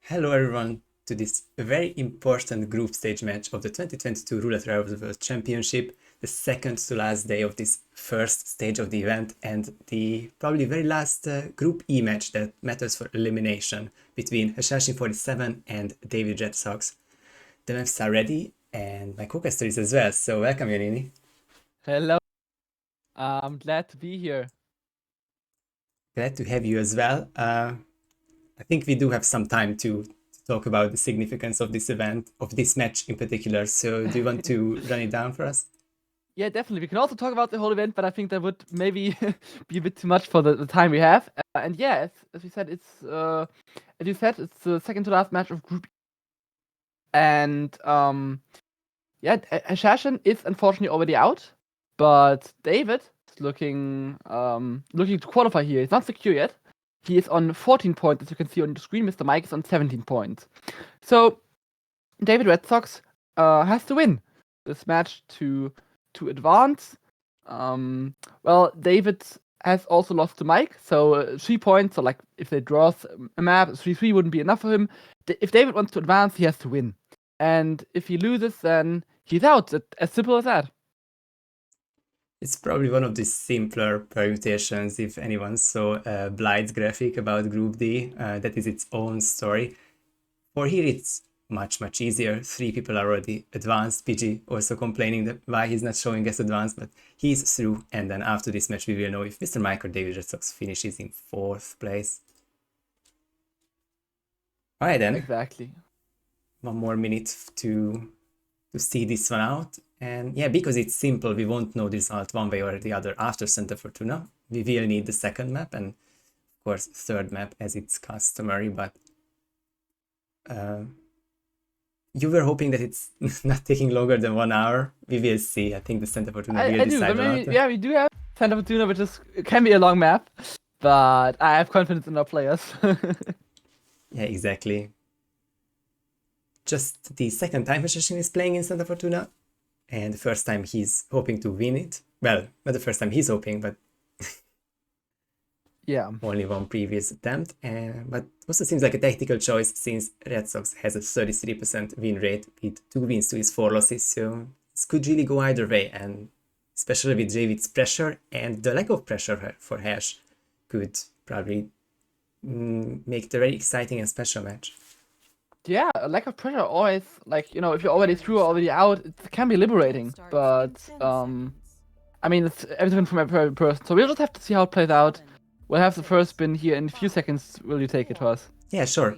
Hello everyone to this very important group stage match of the 2022 Roulette Rivals World Championship, the second to last day of this first stage of the event and the probably very last Group E match that matters for elimination between Hashashin47 and davidredsox. The maps are ready and my co-caster is as well, so welcome Yonini. Hello. I'm glad to be here. Glad to have you as well. I think we do have some time to talk about the significance of this event, of this match in particular. So do you want to run it down for us? Yeah, definitely. We can also talk about the whole event, but I think that would maybe be a bit too much for the time we have. And yeah, as you said, it's it's the second to last match of Group E. And yeah, Hashashin is unfortunately already out, but David is looking to qualify here. He's not secure yet. He is on 14 points, as you can see on the screen. Mr. Mike is on 17 points. So davidredsox has to win this match to advance. Well, David has also lost to Mike, so 3 points. So like, if they draw a map, 3-3 wouldn't be enough for him. If David wants to advance, he has to win, and if he loses, then he's out. As simple as that. It's probably one of the simpler permutations if anyone saw a Blights graphic about Group D. That is its own story. For here it's much easier. 3 people are already advanced. PG also complaining that why he's not showing us advanced, but he's through, and then after this match we will know if Mr. Mike or davidredsox finishes in 4th place. Alright then. Exactly. One more minute to see this one out. And yeah, because it's simple, we won't know the result one way or the other after Center Fortuna. We will need the second map and of course third map as it's customary, but you were hoping that it's not taking longer than 1 hour. We will see. I think the Center Fortuna will decide a lot. Yeah, we do have Center Fortuna, which can be a long map, but I have confidence in our players. Yeah, exactly. Just the second time Hashashin is playing in Santa Fortuna, and the first time he's hoping to win it. Well, not the first time he's hoping, but yeah, only one previous attempt. But also seems like a tactical choice since redsox has a 33% win rate with 2 wins to his 4 losses, so this could really go either way, and especially with David's pressure and the lack of pressure for Hash could probably make it a very exciting and special match. Yeah, a lack of pressure always, like, if you're already through or already out, it can be liberating. But I mean, it's everything from every person. So we'll just have to see how it plays out. We'll have the first spin here in a few seconds. Will you take it to us? Yeah, sure.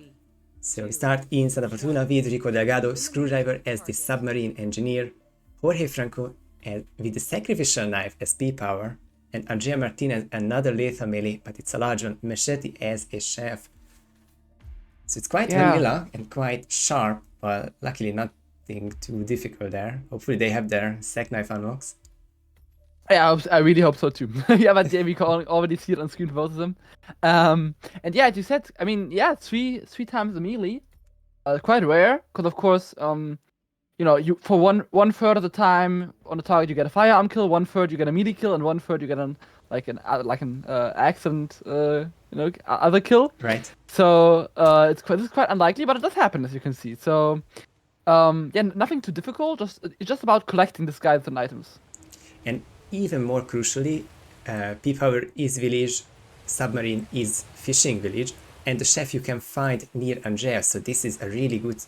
So we start in Santa Fortuna with Rico Delgado, Screwdriver as the submarine engineer, Jorge Franco with the sacrificial knife as P-Power, and Andrea Martinez another lethal melee, but it's a large one, Machete as a chef. So it's quite vanilla and quite sharp, but luckily nothing too difficult there. Hopefully they have their sack knife unlocks. Yeah, I really hope so too. Yeah, but yeah, we can already see it on screen for both of them. And yeah, as you said, I mean, yeah, three times the melee, quite rare, because of course, you for one third of the time on the target you get a firearm kill, 1/3 you get a melee kill, and 1/3 you get an accident, other kill. Right. So this is quite unlikely, but it does happen, as you can see. So yeah, nothing too difficult. It's just about collecting these guys and items. And even more crucially, P-Power is village, Submarine is fishing village, and the chef you can find near Andrea. So this is a really good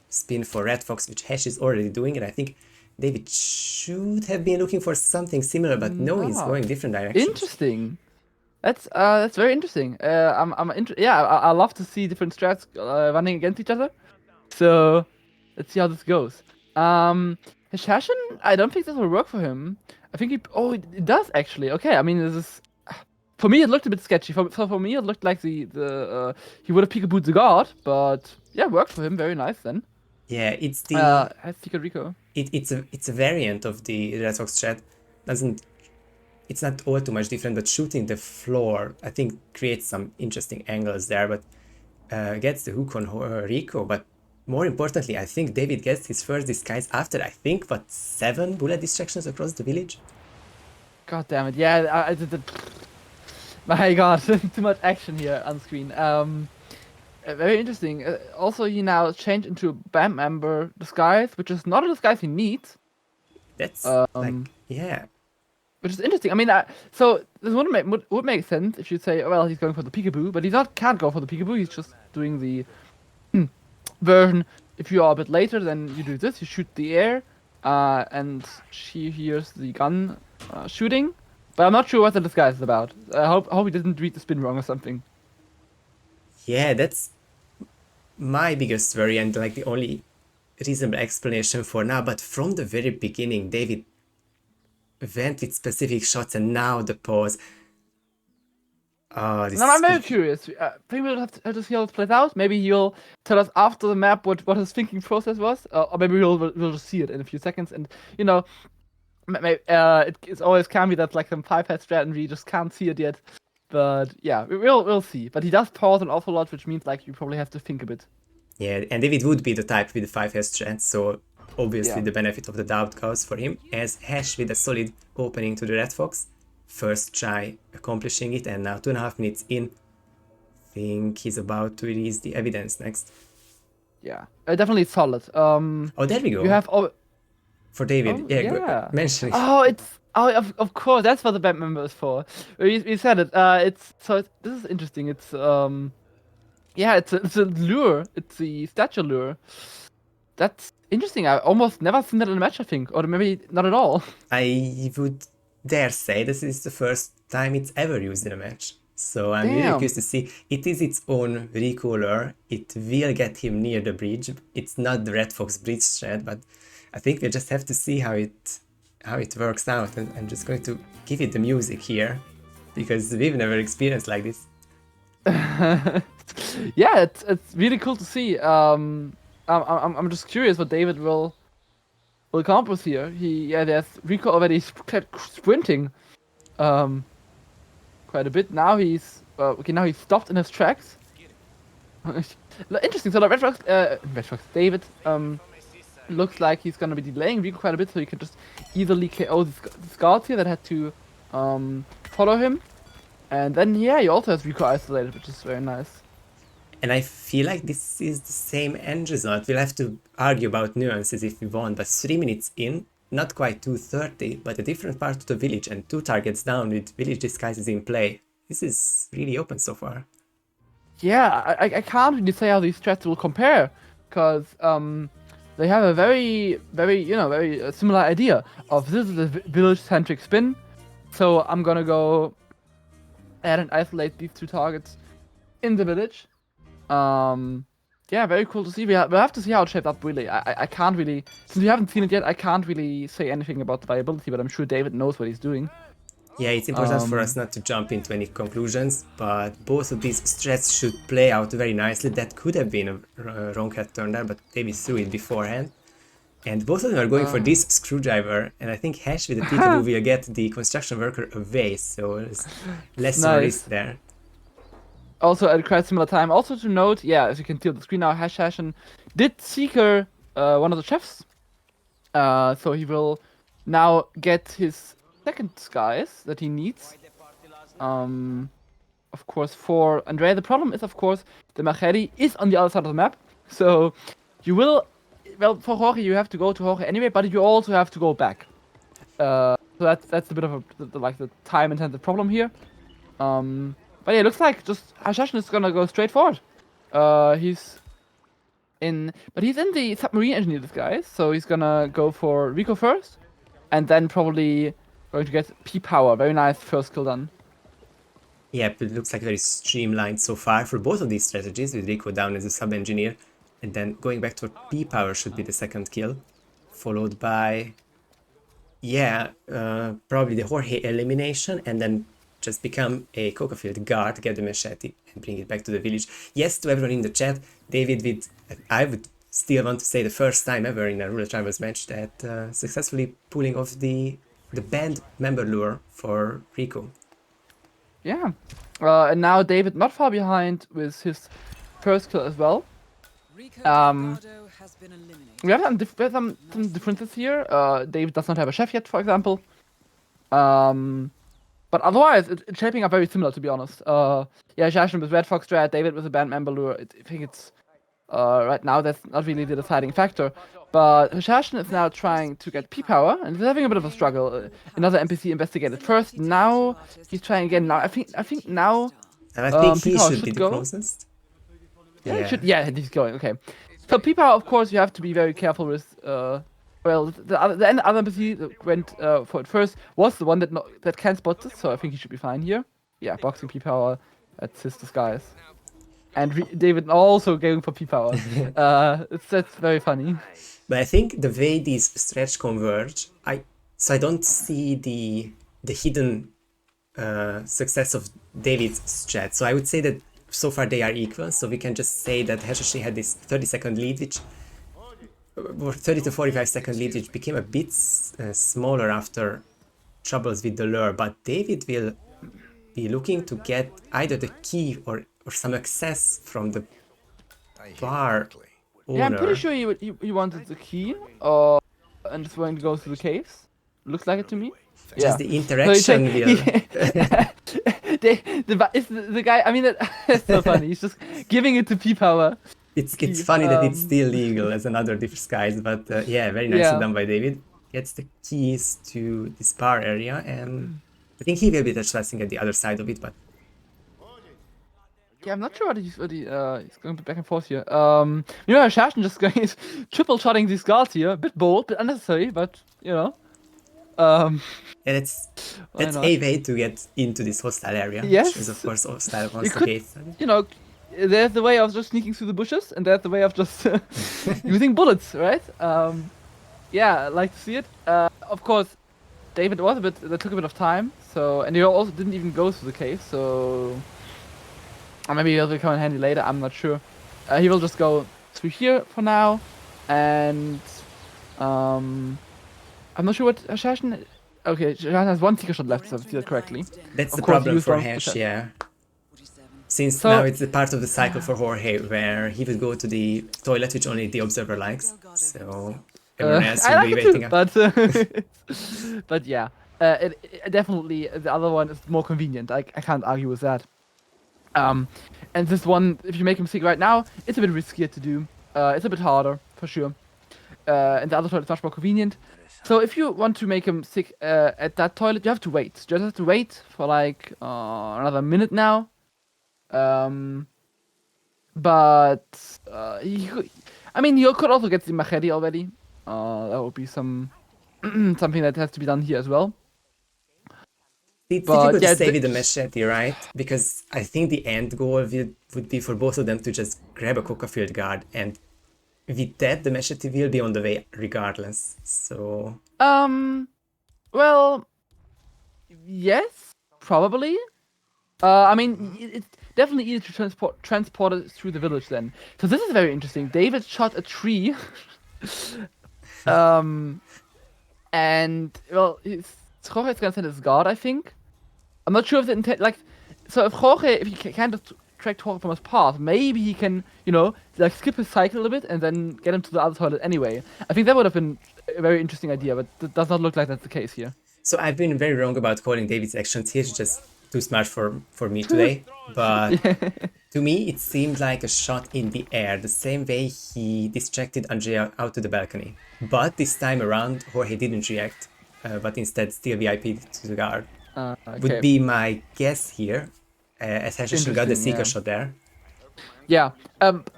spin for Red Fox, which Hash is already doing, and I think David should have been looking for something similar, but no, he's going different directions. Interesting. That's very interesting. I love to see different strats running against each other. So let's see how this goes. Hashashin, I don't think this will work for him. I think it does actually. Okay, I mean, this is, for me it looked a bit sketchy. For me it looked like he would have peekabooed the guard, but yeah, worked for him. Very nice then. Yeah, it's the Rico. It's a variant of the Red Fox strat. It's not all too much different, but shooting the floor I think creates some interesting angles there, but gets the hook on Rico. But more importantly, I think David gets his first disguise after, I think, 7 bullet distractions across the village? God damn it, yeah, my god, too much action here on screen. Very interesting. Also, he now changed into a band member disguise, which is not a disguise he needs. That's Um, yeah. Which is interesting. I mean, so this would make sense if you say, well, he's going for the peekaboo, but can't go for the peekaboo. He's just doing the version. If you are a bit later, then you do this. You shoot the air, and she hears the gun shooting. But I'm not sure what the disguise is about. I hope he didn't read the spin wrong or something. Yeah, that's my biggest worry and like the only reasonable explanation for now. But from the very beginning, David went with specific shots and now the pause. Oh, this No, I'm very is curious. Maybe we'll have to see how it plays out. Maybe he'll tell us after the map what his thinking process was, or maybe we'll just see it in a few seconds. And you know, it's always can be that like some 5-head strat and we just can't see it yet. But yeah, we'll see. But he does pause an awful lot, which means like you probably have to think a bit. yeah, and David would be the type with the 5 strength, so obviously Yeah. the benefit of the doubt goes for him. As Hash with a solid opening to the Red Fox, first try accomplishing it, and now 2.5 minutes in, think he's about to release the evidence next. Yeah, definitely solid. Oh, there we go. You have all. For David, Oh, yeah, yeah. mention it. Oh, of course that's what the band member is for. We said it. This is interesting. Yeah, it's a lure. It's the statue lure. That's interesting. I almost never seen that in a match, I think, or maybe not at all. I would dare say this is the first time it's ever used in a match. So I'm really Damn. curious to see. It is its own recaller. It will get him near the bridge. It's not the Red Fox bridge thread, but I think we just have to see how it works out. And I'm just going to give it the music here because we've never experienced like this. Yeah, it's really cool to see. I'm just curious what David will come up with here. There's Rico already sprinting, quite a bit. Now he's now he's stopped in his tracks. Interesting. So the Red Fox David looks like he's gonna be delaying Rico quite a bit, so he can just easily KO the guards here that had to follow him. And then yeah, he also has Rico isolated, which is very nice. And I feel like this is the same end result. We'll have to argue about nuances if we want, but 3 minutes in, not quite 2:30, but a different part of the village and 2 targets down with village disguises in play. This is really open so far. Yeah, I can't really say how these strats will compare, because they have a very similar idea of this is a village-centric spin, so I'm gonna go add and isolate these 2 targets in the village. Yeah, very cool to see. We'll have to see how it shaped up, really. I can't really, since we haven't seen it yet, I can't really say anything about the viability, but I'm sure David knows what he's doing. Yeah, it's important for us not to jump into any conclusions, but both of these strats should play out very nicely. That could have been a wrong head turn there, but David threw it beforehand. And both of them are going for this screwdriver, and I think Hash with the peekaboo will get the construction worker away, so there's less risk there. Also at quite similar time. Also to note, yeah, as you can see on the screen now, Hashashin did Seeker one of the chefs. So he will now get his second disguise that he needs. Of course, for Andrea, the problem is, of course, the Machete is on the other side of the map. So you will, well, for Jorge, you have to go to Jorge anyway, but you also have to go back. So that's a bit of the time-intensive problem here. But yeah, it looks like just Hashashin is gonna go straight forward. He's in the submarine engineer disguise, so he's gonna go for Rico first, and then probably going to get P-Power. Very nice first kill done. Yep, it looks like very streamlined so far for both of these strategies, with Rico down as a sub-engineer, and then going back to P-Power should be the second kill, followed by, probably the Jorge elimination, and then just become a Coca-Field guard, get the machete, and bring it back to the village. Yes, to everyone in the chat, David with, I would still want to say the first time ever in a Roulette Rivals match that successfully pulling off the band member lure for Rico. Yeah. And now David not far behind with his first kill as well. We have some differences here. David does not have a chef yet, for example. But otherwise, it's shaping up very similar, to be honest. Yeah, Hashashin with Red Fox strat, David with a band member lure. I think it's right now that's not really the deciding factor. But Hashashin is now trying to get P-Power, and he's having a bit of a struggle. Another NPC investigated first. Now he's trying again. Now I think now. And I think he P-Power should be the go. closest. Yeah, he should. Yeah, he's going. Okay. So P-Power, of course, you have to be very careful with. Well, the other NPC that went for it first was the one that can spot this, so I think he should be fine here. Yeah, boxing P-Power, that's his disguise. And David also going for P-Power. That's very funny. But I think the way these stretch converge, I don't see the hidden success of David's strat. So I would say that so far they are equal. So we can just say that Hashashi had this 30-second lead, which 30 to 45-second lead, which became a bit smaller after troubles with the lure. But David will be looking to get either the key or some access from the bar owner. Yeah, I'm pretty sure he wanted the key, and just wanted to go through the caves. Looks like it to me. Just the interaction will. The guy. I mean, that's so funny. He's just giving it to P-Power. It's funny that it's still legal as another disguise, but yeah, very nicely done by David. Gets the keys to this bar area, and I think he will be touch-testing at the other side of it, but. Yeah, I'm not sure what he's going back and forth here. You know, Hashashin just going triple-shotting these guards here. A bit bold, bit unnecessary, but you know. And that's a way to get into this hostile area. Yes. Which is of course hostile once the gate. You know, there's the way of just sneaking through the bushes, and there's the way of just using bullets, right? Yeah, I like to see it. Of course, David was that took a bit of time, so, and he also didn't even go through the cave, so. Or maybe he'll come in handy later, I'm not sure. He will just go through here for now, and I'm not sure what Hashashin. Okay, Hashashin has one ticker shot left, if I see that correctly. That's the problem for Hash, yeah. Since now it's a part of the cycle for Jorge, where he would go to the toilet, which only the observer likes. So everyone else will be waiting up. But yeah, definitely the other one is more convenient. I can't argue with that. And this one, if you make him sick right now, it's a bit riskier to do. It's a bit harder, for sure. And the other toilet is much more convenient. So if you want to make him sick at that toilet, you have to wait. You just have to wait for like another minute now. But you could also get the machete already. That would be something that has to be done here as well. It's difficult to stay with the machete, right? Because I think the end goal would be for both of them to just grab a Coca-Field guard, and with that, the machete will be on the way regardless. So. Well, yes, probably. It's definitely easy to transport it through the village then. So this is very interesting. David shot a tree. And well, Jorge is gonna send his guard, I think. I'm not sure if the intent, if he can't distract Jorge from his path, maybe he can, skip his cycle a little bit and then get him to the other toilet anyway. I think that would have been a very interesting idea, but it does not look like that's the case here. So I've been very wrong about calling David's actions. He's just too smart for me today. But to me, it seemed like a shot in the air, the same way he distracted Andrea out to the balcony. But this time around, Jorge didn't react, but instead still VIP'd to the guard. Okay. Would be my guess here, as Hashashin got the seeker shot there. Yeah, but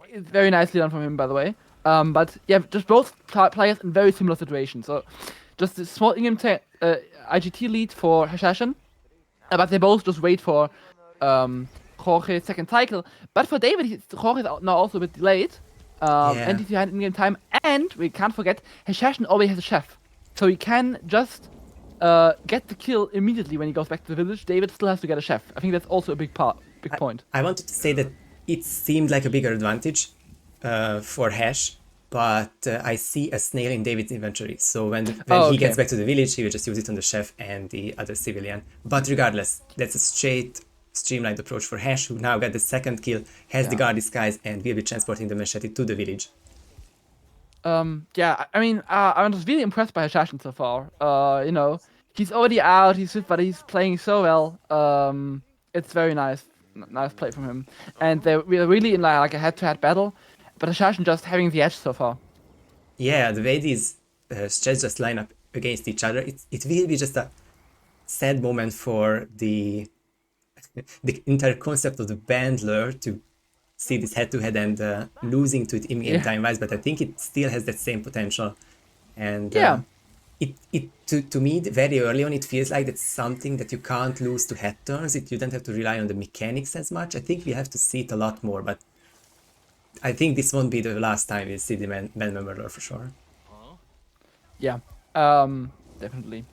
it's very nicely done from him, by the way. But yeah, just both players in very similar situations. So just a small in-game IGT lead for Hashashin, but they both just wait for Jorge's second cycle. But for David, Jorge is now also a bit delayed, and he's behind in-game time. And we can't forget, Hashashin always has a chef, so he can just get the kill immediately when he goes back to the village. David still has to get a chef. I think that's also a big point. I wanted to say that it seemed like a bigger advantage for Hash, but I see a snail in David's inventory. So when he gets back to the village, he will just use it on the chef and the other civilian. But regardless, that's a straight, streamlined approach for Hash, who now got the second kill, has the guard disguise, and will be transporting the machete to the village. I was really impressed by Hashashin so far. he's already out. But he's playing so well. It's very nice play from him. And we're really in like a head-to-head battle, but Hashashin just having the edge so far. Yeah, the way these strats just line up against each other, it will be just a sad moment for the entire concept of the bandler to see this head-to-head and losing to it in-game time-wise, but I think it still has that same potential. And to me, very early on, it feels like that's something that you can't lose to head turns. You don't have to rely on the mechanics as much. I think we have to see it a lot more, but I think this won't be the last time we see the bandler murder for sure. Yeah, definitely.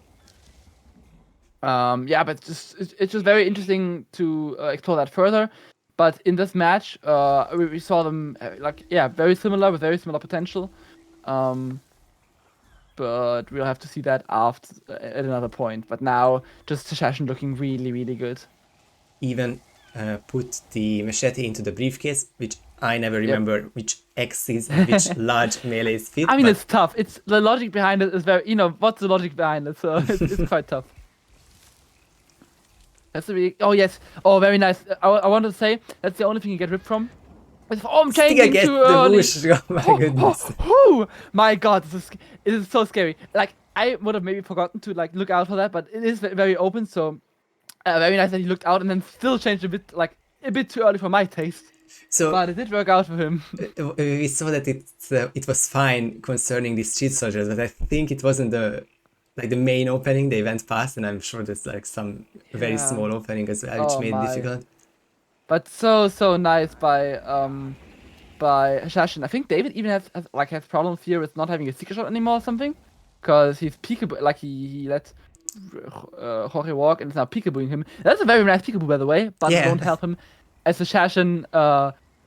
Yeah, but it's just very interesting to explore that further. But in this match, we saw them very similar with very similar potential. But we'll have to see that after at another point. But now, just Hashashin looking really, really good. Even put the machete into the briefcase, which I never remember which axis and which large melees fit. I mean, it's tough. It's the logic behind it is very, what's the logic behind it? So it's quite tough. That's a really, oh yes, oh very nice. I wanted to say that's the only thing you get ripped from. I'm changing too early. Oh my goodness. Oh my god, it is so scary. Like I would have maybe forgotten to like look out for that, but it is very open. So very nice that he looked out and then still changed a bit too early for my taste. So, but it did work out for him. We saw that it was fine concerning these street soldiers, but I think it wasn't the main opening. They went past, and I'm sure there's like some very small opening as well, which made it difficult. But so nice by Hashashin. I think David even has problems here with not having a secret shot anymore or something, because he's peekaboo, like he let Jorge walk and is now peekabooing him. That's a very nice peekaboo, by the way, but it won't help him, as Hashashin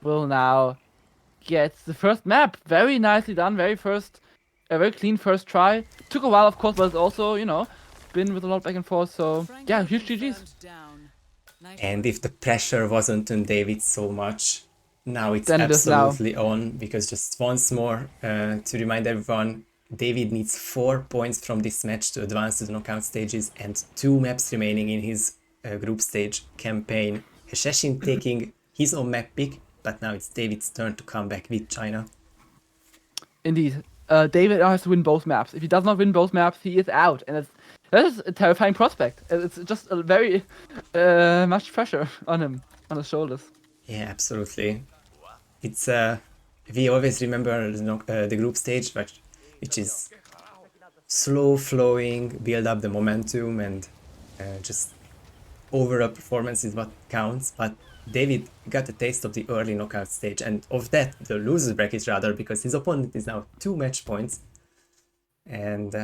will now get the first map. Very nicely done. A very clean first try. Took a while, of course, but it's also, been with a lot back and forth. So yeah, huge GGs. And if the pressure wasn't on David so much, now it's absolutely on, because just once more, to remind everyone, David needs 4 points from this match to advance to the knockout stages and 2 maps remaining in his group stage campaign. Hashashin taking his own map pick, but now it's David's turn to come back with China. Indeed. David has to win both maps. If he does not win both maps, he is out, and that is a terrifying prospect. It's just a very much pressure on his shoulders. Yeah, absolutely. It's we always remember the group stage, which is slow flowing, build up the momentum, and just overall performance is what counts. But David got a taste of the early knockout stage, and of that, the loser's bracket rather, because his opponent is now 2 match points. And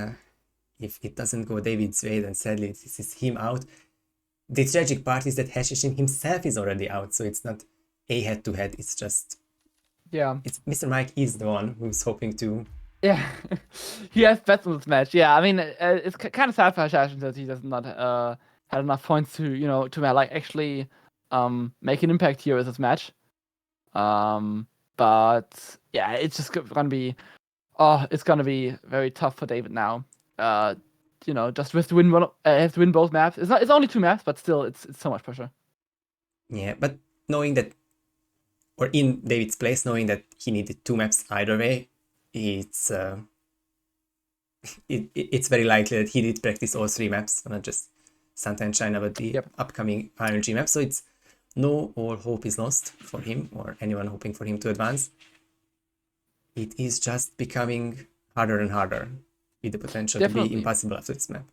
if it doesn't go David's way, then sadly this is him out. The tragic part is that Hashashin himself is already out, so it's not a head-to-head, it's just... Yeah. It's Mr. Mike is the one who's hoping to... Yeah, he has bets on this match. Yeah, I mean, it's kind of sad for Hashashin that he does not had enough points to, to like actually make an impact here with this match. But yeah, it's just gonna be, it's gonna be very tough for David now. Just with to win has to win both maps. It's only 2 maps, but still, it's so much pressure. Yeah, but knowing that, or in David's place, knowing that he needed 2 maps either way, it's it's very likely that he did practice all 3 maps, not just Santa and China, but the upcoming RNG map. So it's no all hope is lost for him or anyone hoping for him to advance. It is just becoming harder and harder, with the potential to be impossible after this map.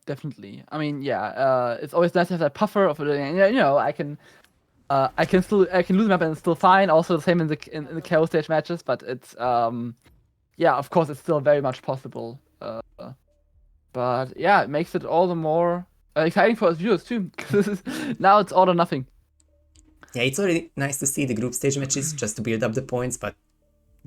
Definitely. I mean, yeah, it's always nice to have that puffer of, I can lose the map and it's still fine. Also the same in the KO stage matches, but it's of course it's still very much possible. But yeah, it makes it all the more exciting for us viewers too, because now it's all or nothing. Yeah, it's already nice to see the group stage matches just to build up the points, but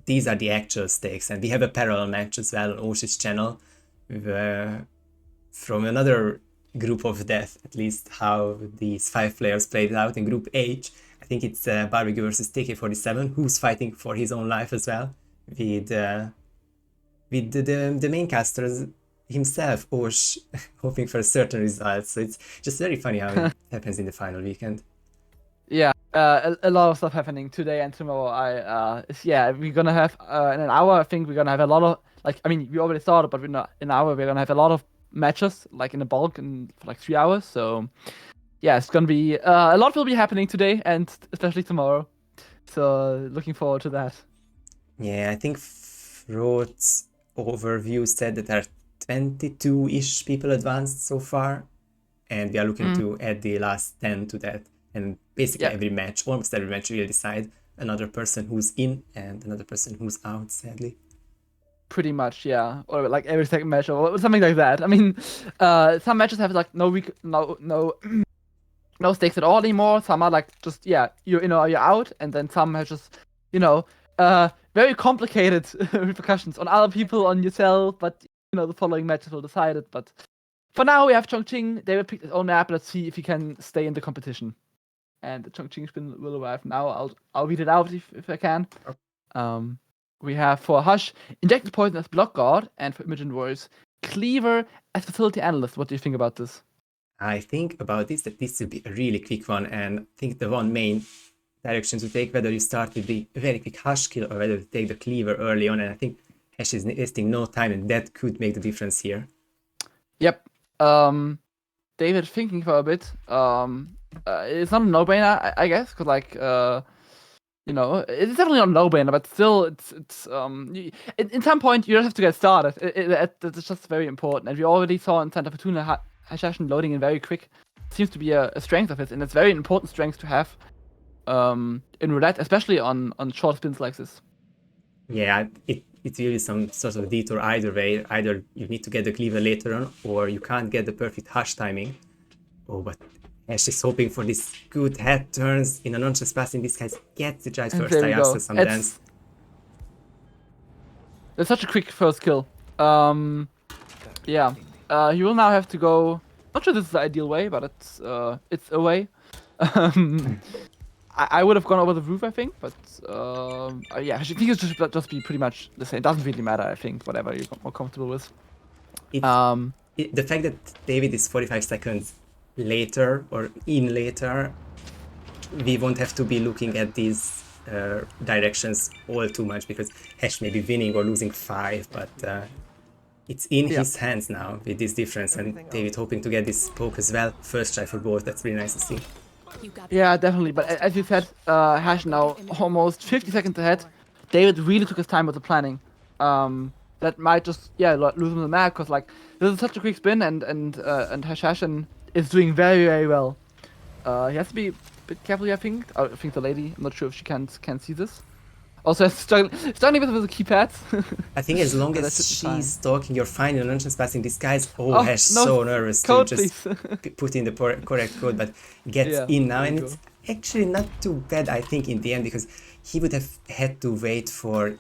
these are the actual stakes, and we have a parallel match as well on Oshi's channel from another group of death, at least how these 5 players played out in Group H. I think it's Barbecue versus TK47, who's fighting for his own life as well, with the main casters himself or hoping for a certain result. So it's just very funny how it happens in the final weekend. Yeah, a lot of stuff happening today and tomorrow. Yeah, we're gonna have in an hour. I think we're gonna have a lot of we already started, but in an hour we're gonna have a lot of matches like in a bulk in for like 3 hours. So yeah, it's gonna be a lot will be happening today and especially tomorrow. So looking forward to that. Yeah, I think Froth's overview said that there are 22-ish people advanced so far, and we are looking to add the last 10 to that. And basically almost every match will decide another person who's in and another person who's out, sadly. Pretty much, yeah. Or like every second match or something like that. I mean, some matches have like no no stakes at all anymore. Some are like just you're out, and then some have just very complicated repercussions on other people, on yourself. But the following matches will decide it. But for now, we have Chongqing. They will pick his own map. Let's see if he can stay in the competition. And the Chongqing spin will arrive now. I'll read it out if I can. We have for Hush, Injected Poison as Block Guard, and for Imogen Warriors, Cleaver as Facility Analyst. What do you think about this? I think about this that this will be a really quick one, and I think the one main direction to take, whether you start with the very quick Hush kill or whether to take the Cleaver early on, and I think Hash is wasting no time, and that could make the difference here. Yep. David, thinking for a bit. It's not a no-brainer, I guess, because it's definitely not a no-brainer, but still, it's in some point you don't have to get started. It's just very important, and we already saw in Santa Fortuna Hashashin loading in very quick. Seems to be a strength of his, and it's very important strength to have in roulette, especially on short spins like this. Yeah, it's really some sort of detour either way. Either you need to get the Cleaver later on, or you can't get the perfect Hush timing. Oh, but Ash is hoping for this good head turns in a nonchalant passing. This guy gets it right first. I asked for some dance. It's such a quick first kill. Yeah. You will now have to go. Not sure this is the ideal way, but it's a way. I would have gone over the roof, I think, but yeah, I think it's just be pretty much the same. It doesn't really matter, I think, whatever you're more comfortable with. The fact that David is 45 seconds later or in later, we won't have to be looking at these directions all too much, because Hash may be winning or losing 5, but it's in his hands now with this difference, and David hoping to get this poke as well. First try for both, that's really nice to see. Yeah, definitely, but as you said, Hash now almost 50 seconds ahead. David really took his time with the planning. That might just lose him the map, because this is such a quick spin, and Hashashin is doing very, very well. He has to be a bit careful, I think. I think the lady, I'm not sure if she can see this. Also, struggling with the keypads. I think as long as she's talking, you're fine in launch passing. This guy's Hash so nervous to just put in the correct code, but gets in now, and it's actually not too bad, I think, in the end, because he would have had to wait for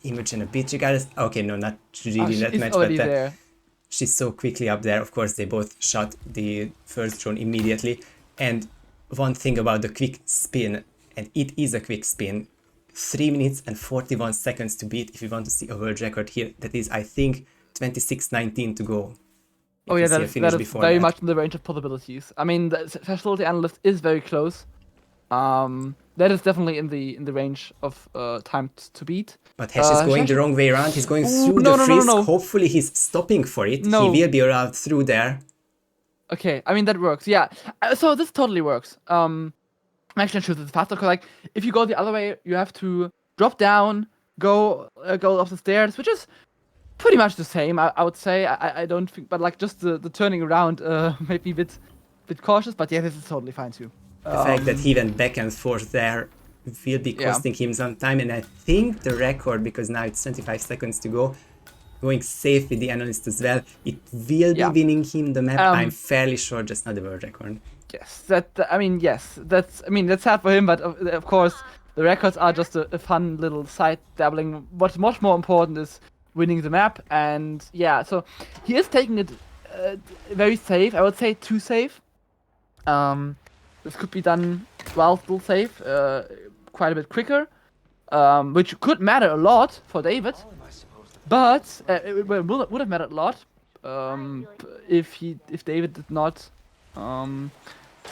Imogen a bit regardless. Okay, no, not really that much, but she's so quickly up there. Of course, they both shot the first drone immediately. And one thing about the quick spin, and it is a quick spin, 3 minutes and 41 seconds to beat if you want to see a world record here. That is, I think, 26:19 to go. Oh yeah, that is very much in the range of possibilities. I mean, the facility analyst is very close. That is definitely in the range of time to beat. But Hash is going the wrong way around. He's going through the freeze. No. Hopefully he's stopping for it. No. He will be allowed through there. Okay, I mean, that works, yeah. So this totally works. I'm actually not sure this is faster, because if you go the other way, you have to drop down, go up the stairs, which is pretty much the same, I would say. I don't think, but just the turning around made me a bit cautious, but yeah, this is totally fine too. The fact that he went back and forth there will be costing him some time, and I think the record, because now it's 25 seconds to go, going safe with the analyst as well, it will be winning him the map. I'm fairly sure, just not the world record. Yes, that's sad for him, but of course the records are just a fun little side dabbling. What's much more important is winning the map, and yeah, so he is taking it very safe. I would say too safe. This could be done while still safe, quite a bit quicker, which could matter a lot for David. But it would have mattered a lot. if David did not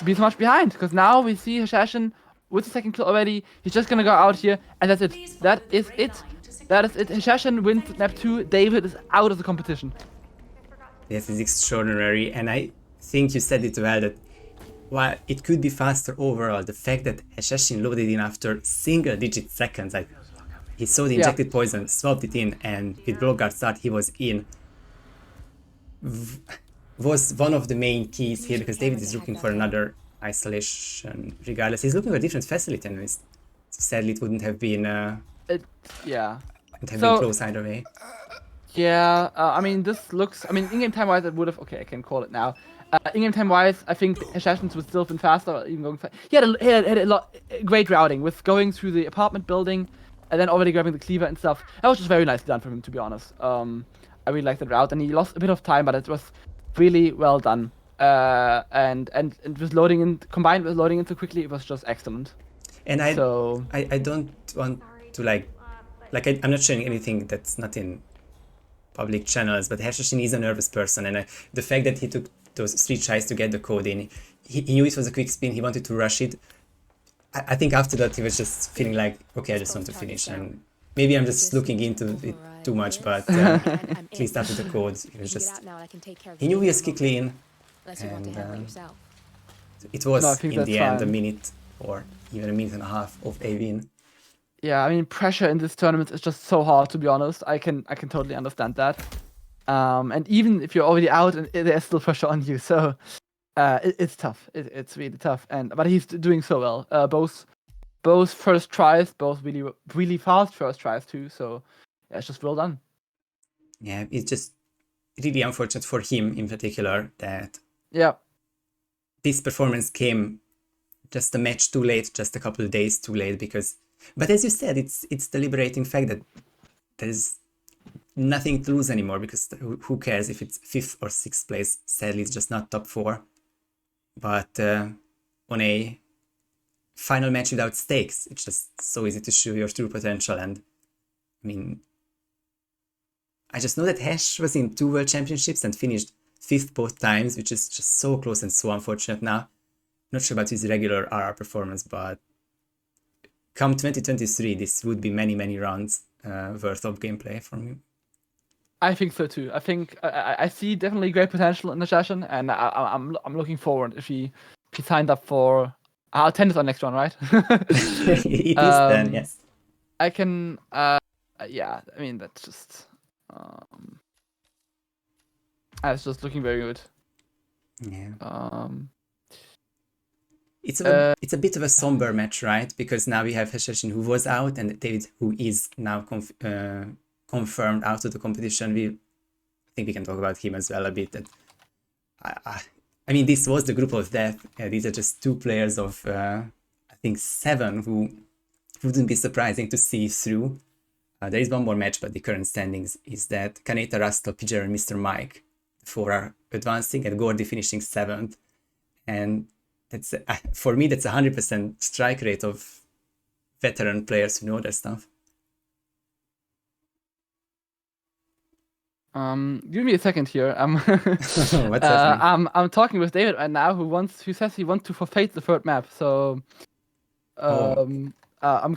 be so much behind, because now we see Hashashin with the second kill already. He's just gonna go out here, and that's it. That is it. That is it. Hashashin wins map 2. David is out of the competition. This is extraordinary, and I think you said it well that while it could be faster overall, the fact that Hashashin loaded in after single-digit seconds, like he saw the injected poison, swapped it in, and with block guard start he was in, was one of the main keys here, because David is looking for another isolation regardless. He's looking for a different facility, and so sadly it wouldn't have been close either way. Yeah, I mean, this looks... I mean, in-game time-wise, it would have... Okay, I can call it now. In-game time-wise, I think Hashashin would still have been faster, even going fast. He had a lot... Great routing, with going through the apartment building, and then already grabbing the cleaver and stuff. That was just very nicely done from him, to be honest. I really liked that route, and he lost a bit of time, but it was really well done. And it was loading in... Combined with loading in so quickly, it was just excellent. And I don't want to, I'm not sharing anything that's not in public channels, but Hashashin is a nervous person, and the fact that he took those 3 tries to get the code in, he knew it was a quick spin, he wanted to rush it. I think after that he was just feeling like, okay, I just want to finish, and maybe I'm just looking into it too much, but at least after the code, he was just... He knew he was quickly in, and it was, in the end, a minute or even a minute and a half of a win. Yeah, I mean, pressure in this tournament is just so hard, to be honest. I can totally understand that. And even if you're already out, and there's still pressure on you, so it's tough. It's really tough. But he's doing so well. Both first tries, both really fast first tries too. So yeah, it's just well done. Yeah, it's just really unfortunate for him in particular that this performance came just a match too late, just a couple of days too late, because... But as you said, it's the liberating fact that there's nothing to lose anymore, because who cares if it's 5th or 6th place? Sadly, it's just not top 4. But on a final match without stakes, it's just so easy to show your true potential. And I mean, I just know that Hash was in 2 World Championships and finished 5th both times, which is just so close and so unfortunate now. Not sure about his regular RR performance, but come 2023, this would be many rounds worth of gameplay from him. I think so too. I think I see definitely great potential in the session, and I'm looking forward if he signed up for 10 is our next one, right? It is 10, yes. I can yeah. I mean, that's just it's just looking very good. Yeah. It's a bit of a somber match, right? Because now we have Hashashin, who was out, and David, who is now confirmed out of the competition. I think we can talk about him as well a bit. That I mean, this was the group of death. These are just 2 players of I think 7 who wouldn't be surprising to see through. There is one more match, but the current standings is that Kaneta, Rastal, Pijar, and Mr. Mike, 4 are advancing, and Gordy finishing 7th, and that's for me, that's 100% strike rate of veteran players who know their stuff. Give me a second here. What's happening? I'm talking with David right now, who says he wants to forfeit the 3rd map. So, I'm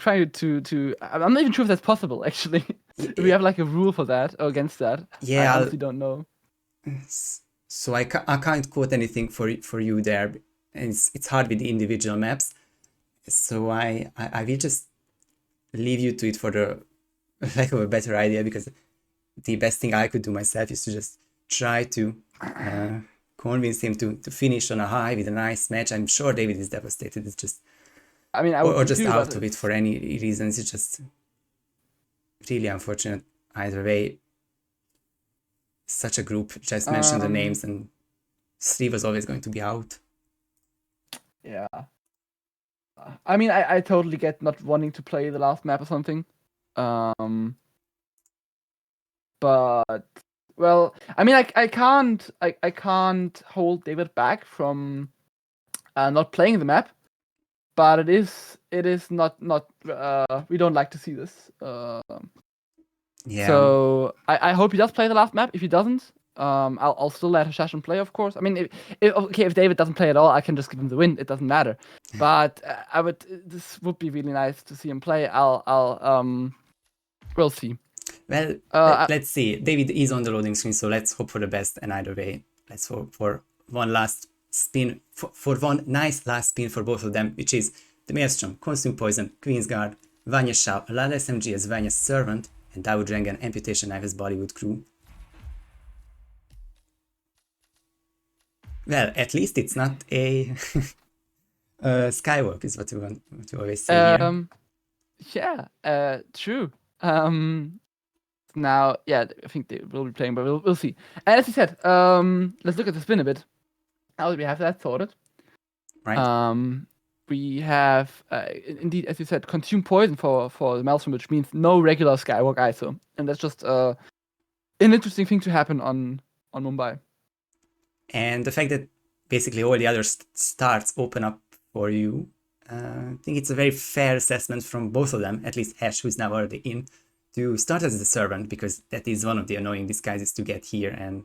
trying to. I'm not even sure if that's possible. Actually, do we have like a rule for that or against that? Yeah, I honestly don't know. So I can't quote anything for you there. And it's hard with the individual maps, so I will just leave you to it for the lack of a better idea, because the best thing I could do myself is to just try to convince him to finish on a high with a nice match. I'm sure David is devastated. It's just, I mean, or just out of it for any reasons. It's just really unfortunate either way. Such a group, just mentioned the names, and 3 was always going to be out. Yeah. I mean, I totally get not wanting to play the last map or something. But well, I mean, I can't hold David back from not playing the map. But it is not we don't like to see this. Yeah. So I hope he does play the last map. If he doesn't, I'll still let Hashashin play, of course. I mean, if David doesn't play at all, I can just give him the win. It doesn't matter. But this would be really nice to see him play. We'll see. Well, let's see. David is on the loading screen, so let's hope for the best. And either way, let's hope for one last spin, for one nice last spin for both of them, which is the Maelstrom, Consume Poison, Queen's Guard, Vanya Shao, Lada SMG as Vanya's Servant, and Dawood Rengan Amputation Knife as Bollywood Crew. Well, at least it's not a Skywalk, is what you always say here. Yeah, true. Now, yeah, I think they will be playing, but we'll see. And as you said, let's look at the spin a bit. Now that we have that sorted, right? We have indeed, as you said, Consume Poison for the Maelstrom, which means no regular Skywalk ISO, and that's just an interesting thing to happen on Mumbai. And the fact that basically all the other starts open up for you, I think it's a very fair assessment from both of them, at least Hash, who's now already in, to start as the Servant, because that is one of the annoying disguises to get here and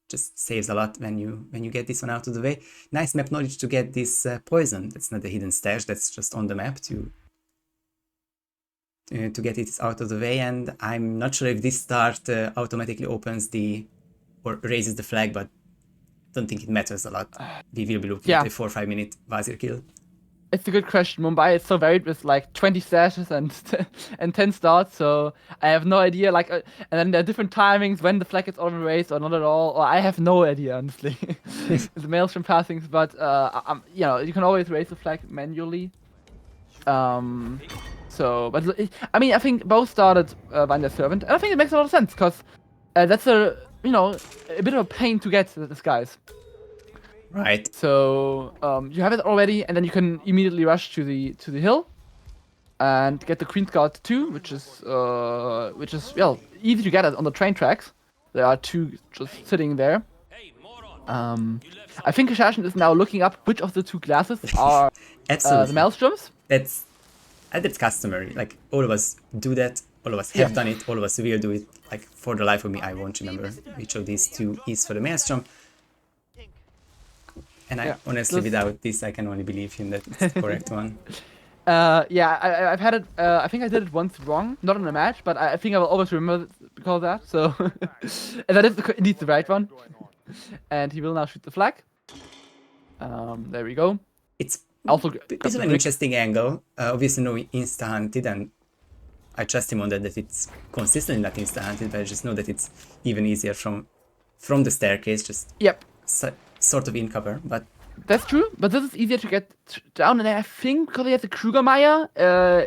just saves a lot when you get this one out of the way. Nice map knowledge to get this poison. That's not a hidden stash, that's just on the map to get it out of the way. And I'm not sure if this start automatically opens or raises the flag, but I don't think it matters a lot. We will be looking at a 4 or 5 minute Vazir kill. It's a good question. Mumbai is so varied with like 20 stashes and 10 starts, so I have no idea. Like, and then there are different timings when the flag gets already raised or not at all. Or I have no idea, honestly. The Maelstrom passings, but you can always raise the flag manually. But I mean, I think both started Vanya's Servant, and I think it makes a lot of sense because that's a bit of a pain to get the disguise. Right. So you have it already, and then you can immediately rush to the hill and get the Queen's Guard 2, which is easy to get on the train tracks. There are 2 just sitting there. I think Hashashin is now looking up which of the 2 classes are the Maelstroms. That's customary. Like, all of us do that. All of us have done it. All of us will do it. Like, for the life of me, I won't remember which of these 2 is for the Maelstrom. And honestly, without this, I can only believe him that it's the correct one. I've had it. I think I did it once wrong, not in a match, but I think I will always remember because of that. So, and that is indeed the right one. And he will now shoot the flag. There we go. It's also a bit of an interesting angle. Obviously, no insta-hunted, and I trust him on that it's consistently not insta-hunted, but I just know that it's even easier from the staircase. Just sort of in cover, but that's true. But this is easier to get down, and I think because he has a Krugermeyer,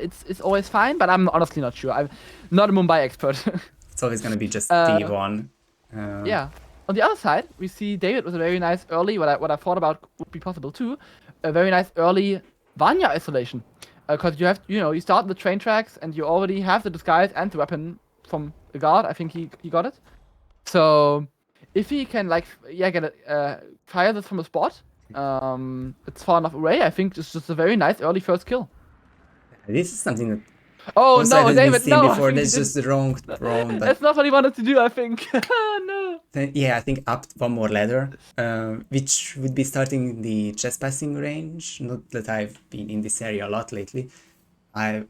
it's always fine. But I'm honestly not sure. I'm not a Mumbai expert. It's always gonna be just D1. On the other side, we see David with a very nice early. What I thought about would be possible too. A very nice early Vanya isolation, because you start the train tracks and you already have the disguise and the weapon from the guard. I think he got it. So if he can get fire this from a spot, it's far enough away. I think it's just a very nice early first kill. This is something that David, no! Before. That's just the wrong. But that's not what he wanted to do, I think. No. Yeah, I think up one more ladder, which would be starting the chest passing range. Not that I've been in this area a lot lately. But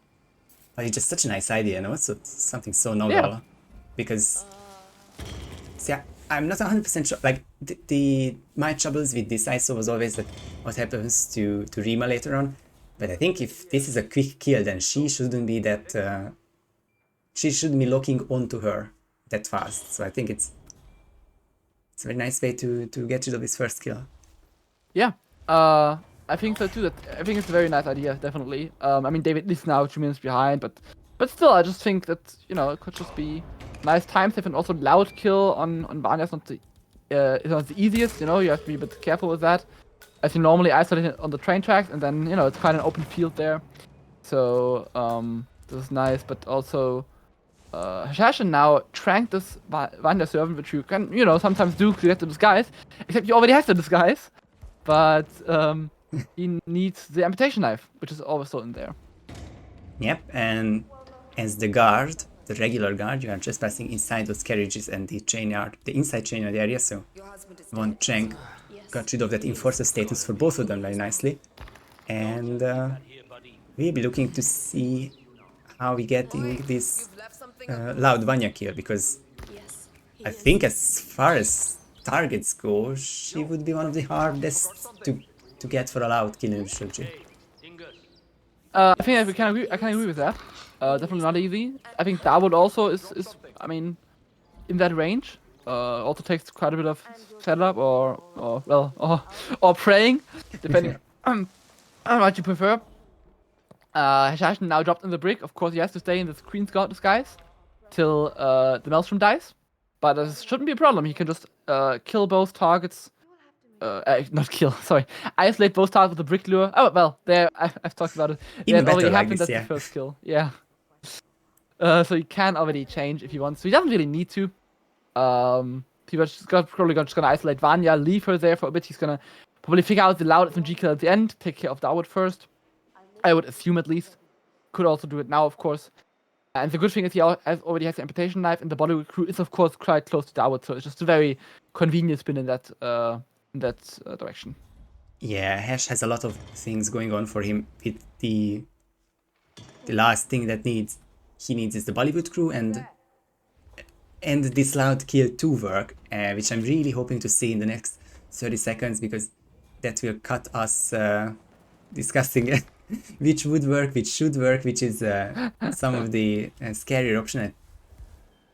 it's just such a nice idea, no? So it's something so novel, because I'm not 100% sure. Like, my troubles with this ISO was always that what happens to Rima later on. But I think if this is a quick kill, then she shouldn't be that. She shouldn't be locking onto her that fast. So I think it's a very nice way to get rid of his first kill. Yeah, I think so too. I think it's a very nice idea, definitely. I mean, David is now 2 minutes behind, but still, I just think that it could just be nice time save, and also loud kill on Vanya is not the easiest. You have to be a bit careful with that, as you normally isolate it on the train tracks, and then it's kind of an open field there. So this is nice, but also Hashashin now tranked this Vanya Servant, which you can sometimes do to get the disguise, except you already have the disguise, but he needs the amputation knife, which is always still in there. Yep, and as the guard, the regular guard. You are just passing inside those carriages and the chainyard, the inside chainyard area. So Von Cheng got rid of that enforcer status for both of them very nicely. And we'll be looking to see how we getting this loud Vanya kill, because I think as far as targets go, she would be one of the hardest to get for a loud kill in the strategy. I think I can agree with that. Definitely not easy. I think Dawood also is I mean, in that range. Also takes quite a bit of setup or praying, depending on what you prefer. Hashashin now dropped in the brick. Of course, he has to stay in the Queen's God disguise till the Maelstrom dies. But this shouldn't be a problem. He can just kill both targets. Not kill, sorry. Isolate both targets with the brick lure. Oh, well, there, I've talked about it. Even already better like happened, this, that's the first kill. Yeah. So he can already change if he wants. So he doesn't really need to. He was probably just gonna isolate Vanya, leave her there for a bit. He's gonna probably figure out the loud SMG kill at the end, take care of Dawood first. I would assume at least. Could also do it now, of course. And the good thing is he already has the amputation knife, and the body crew is of course quite close to Dawood, so it's just a very convenient spin in that direction. Yeah, Hash has a lot of things going on for him. The last thing that he needs is the Bollywood crew and this loud kill to work, which I'm really hoping to see in the next 30 seconds, because that will cut us discussing which would work, which should work, which is some of the scarier option. I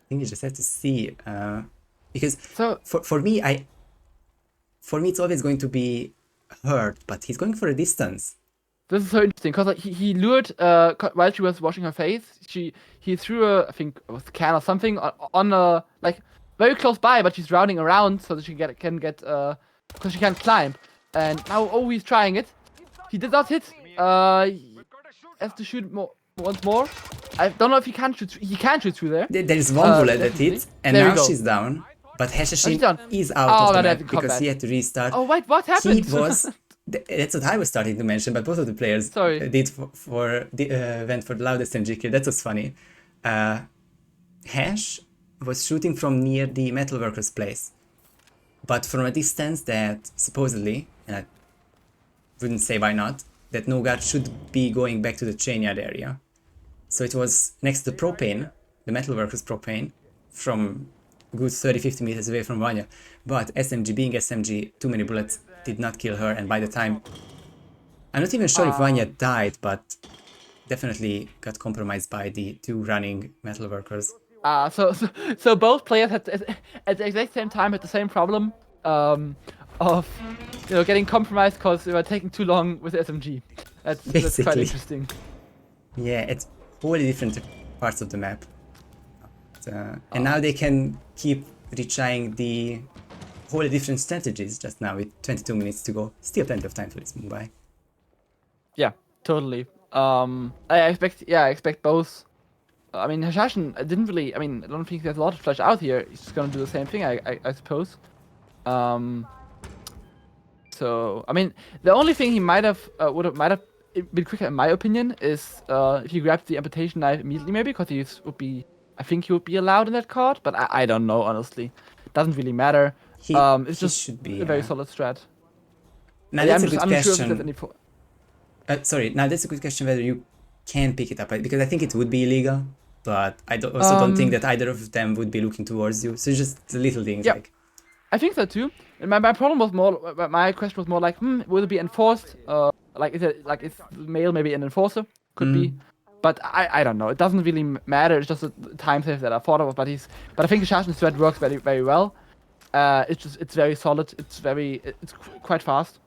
think you just have to see, because So for me it's always going to be hurt, but he's going for a distance. this is so interesting because like, he lured while she was washing her face. He threw I think it was a can or something on a like very close by, but she's rounding around so that she can get because she can't climb. And now he's trying it. He did not hit. Has to shoot once more. I don't know if he can shoot. He can shoot through there. There is one bullet that definitely. hits, and There we now go. she's down. But Hashashin down. is out Oh, of the that had map to come because back. he had to restart. Oh wait, what happened? He was. That's what I was starting to mention, but both of the players Sorry. did went for the loudest MG kill. That was funny. Hash was shooting from near the metalworkers' place, but from a distance that supposedly, and I wouldn't say why not, that no guard should be going back to the chainyard area. So it was next to the propane, the metalworkers' propane, from a good 30-50 meters away from Vanya. But SMG, being SMG, too many bullets did not kill her, and by the time, I'm not even sure if Vanya died, but definitely got compromised by the two running metalworkers. So both players had at the exact same time had the same problem of getting compromised because they were taking too long with SMG. That's quite Basically. interesting. Yeah, it's wholly different parts of the map. And now they can keep retrying the wholly different strategies just now with 22 minutes to go. Still plenty of time for this Mumbai. Yeah, totally. I expect both. I mean, Hashashin didn't really. I mean, I don't think there's a lot of flash out here. He's just gonna do the same thing, I suppose. So I mean, the only thing he might have been quicker, in my opinion, is if he grabbed the amputation knife immediately, maybe, because I think he would be allowed in that card, but I don't know, honestly. Doesn't really matter. It's just should be, a very solid strat. Now Yeah, that's I'm a good just unsure if question. there's any Sorry, now that's a good question whether you can pick it up, because I think it would be illegal, but I don't think that either of them would be looking towards you. So just the little things like. I think so too. And my problem was more. My question was more like, will it be enforced? Is male maybe an enforcer? Could be. But I don't know. It doesn't really matter. It's just a time save that I thought of. But I think the Hashashin thread works very very well. It's very solid. It's quite fast.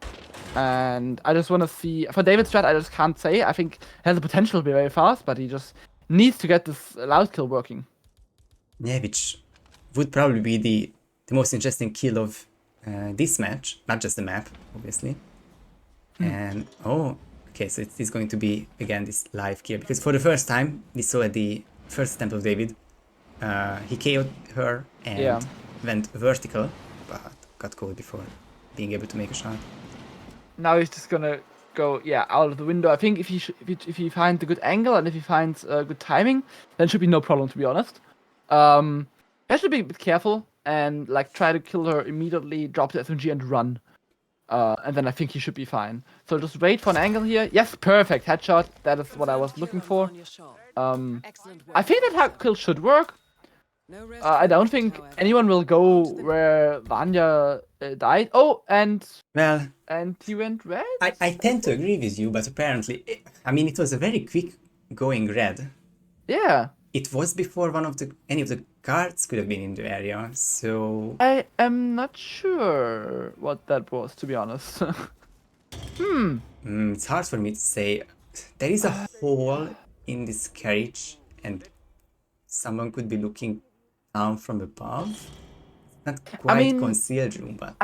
And I just want to see for David's strat. I just can't say. I think it has the potential to be very fast, but he just needs to get this loud kill working. Yeah, which would probably be the most interesting kill of this match, not just the map, obviously. And okay, so it's going to be again this live kill, because for the first time we saw at the first attempt of David, he KO'd her and went vertical, but got caught before being able to make a shot. Now he's just gonna go out of the window. I think if he finds a good angle and if he finds good timing, then should be no problem, to be honest. I should be a bit careful and like try to kill her immediately, drop the SMG and run. And then I think he should be fine. So just wait for an angle here. Yes, perfect headshot. That is what I was looking for. I think that kill should work. I don't think anyone will go where Vanya died. Oh, and he went red. I tend to agree with you, but apparently, I mean, it was a very quick going red. Yeah. It was before any of the cards could have been in the area, so I am not sure what that was, to be honest. It's hard for me to say. There is a hole in this carriage, and someone could be looking down from above. Not quite concealed room, but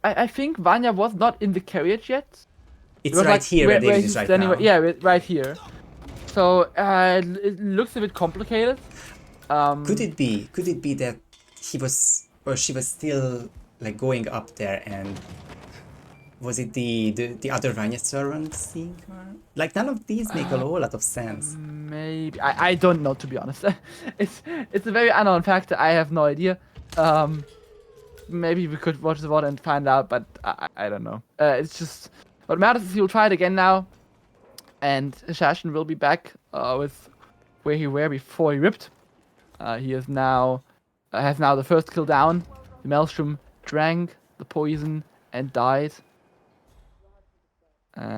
I think Vanya was not in the carriage yet. It's right like here where David is right now. Yeah, right here. So it looks a bit complicated. Could it be that he was or she was still like going up there, and was it the other Vanya servant seeing her? Like none of these make a whole lot of sense. Maybe I don't know, to be honest. it's a very unknown factor. I have no idea. Maybe we could watch the VOD and find out, but I don't know. It's just what matters is he'll try it again now, and Hashashin will be back with where he were before he ripped. He is now has now the first kill down. The Maelstrom drank the poison and died.